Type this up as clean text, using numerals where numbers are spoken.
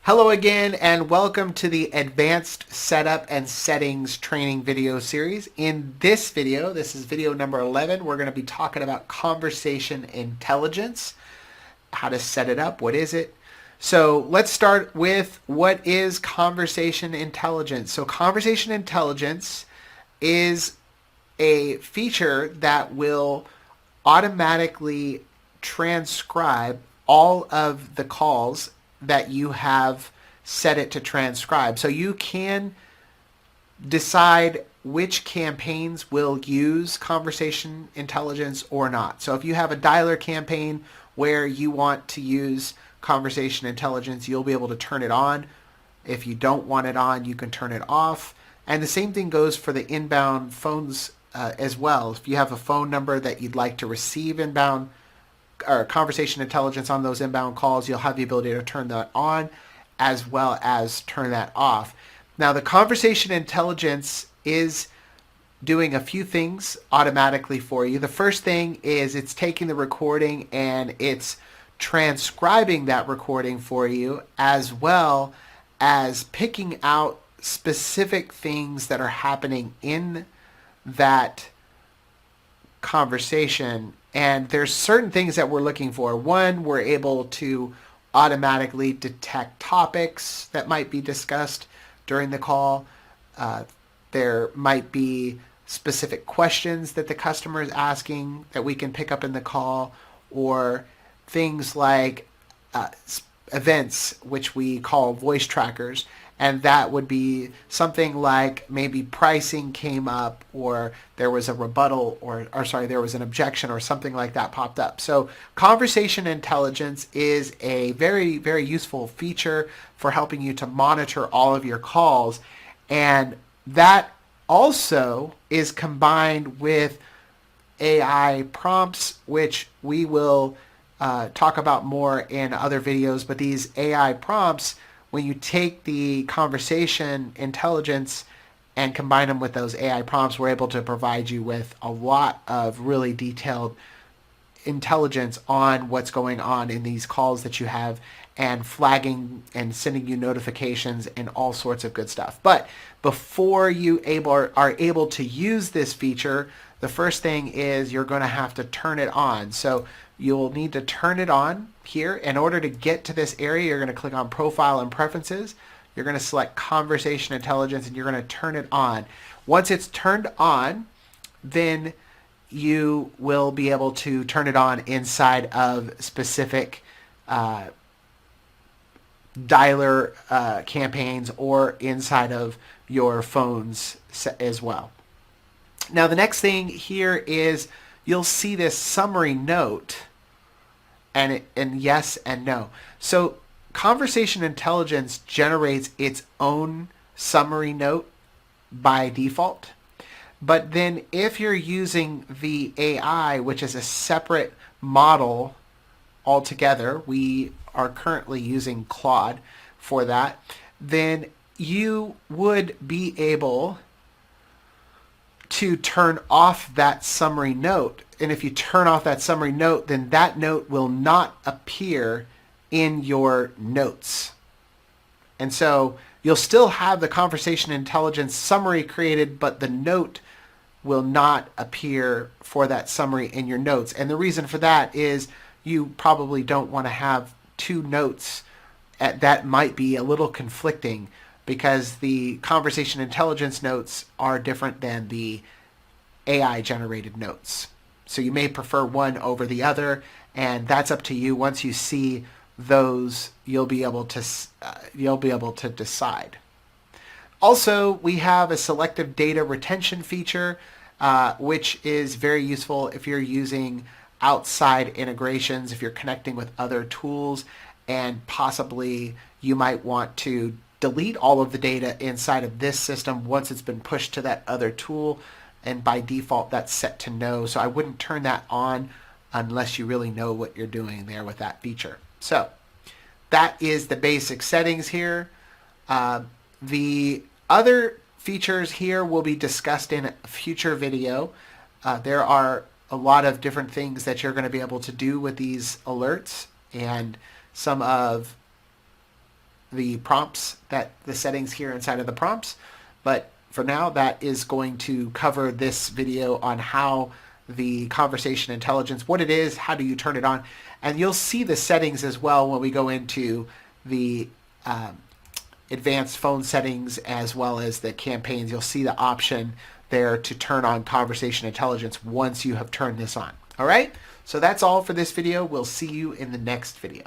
Hello again and welcome to the Advanced Setup and Settings training video series. In this video, this is video number 11, we're going to be talking about conversation intelligence, how to set it up, what is it. So let's start with what is conversation intelligence. So conversation intelligence is a feature that will automatically transcribe all of the calls that you have set it to transcribe. So you can decide which campaigns will use conversation intelligence or not. So if you have a dialer campaign where you want to use conversation intelligence, you'll be able to turn it on. If you don't want it on, you can turn it off. And the same thing goes for the inbound phones as well. If you have a phone number that you'd like to receive inbound or conversation intelligence on those inbound calls, you'll have the ability to turn that on as well as turn that off. Now, the conversation intelligence is doing a few things automatically for you. The first thing is it's taking the recording and it's transcribing that recording for you, as well as picking out specific things that are happening in that conversation. And there's certain things that we're looking for. One, we're able to automatically detect topics that might be discussed during the call. There might be specific questions that the customer is asking that we can pick up in the call, or things like events, which we call voice trackers. And that would be something like maybe pricing came up, or there was a rebuttal, or sorry, there was an objection, or something like that popped up. So conversation intelligence is a very, very useful feature for helping you to monitor all of your calls. And that also is combined with AI prompts, which we will talk about more in other videos. But these AI prompts, when you take the conversation intelligence and combine them with those AI prompts, we're able to provide you with a lot of really detailed intelligence on what's going on in these calls that you have, and flagging and sending you notifications and all sorts of good stuff. But before you are able to use this feature, the first thing is you're going to have to turn it on. So you'll need to turn it on here. In order to get to this area, you're going to click on Profile and Preferences. You're going to select Conversation Intelligence, and you're going to turn it on. Once it's turned on, then you will be able to turn it on inside of specific dialer campaigns, or inside of your phones as well. Now, the next thing here is you'll see this summary note, and yes and no. So conversation intelligence generates its own summary note by default. But then if you're using the AI, which is a separate model altogether, we are currently using Claude for that, then you would be able to turn off that summary note. And if you turn off that summary note, then that note will not appear in your notes. And so you'll still have the conversation intelligence summary created, but the note will not appear for that summary in your notes. And the reason for that is you probably don't want to have two notes that might be a little conflicting, because the conversation intelligence notes are different than the AI generated notes. So you may prefer one over the other, and that's up to you. Once you see those, you'll be able to decide. Also, we have a selective data retention feature, which is very useful if you're using outside integrations, if you're connecting with other tools, and possibly you might want to delete all of the data inside of this system once it's been pushed to that other tool, and by default that's set to no. So I wouldn't turn that on unless you really know what you're doing there with that feature. So that is the basic settings here. The other features here will be discussed in a future video. There are a lot of different things that you're going to be able to do with these alerts, and some of the prompts, the settings here inside of the prompts. But for now, that is going to cover this video on how the conversation intelligence, what it is, how do you turn it on, and you'll see the settings as well when we go into the advanced phone settings as well as the campaigns. You'll see the option there to turn on conversation intelligence once you have turned this on. All right, so that's all for this video. We'll see you in the next video.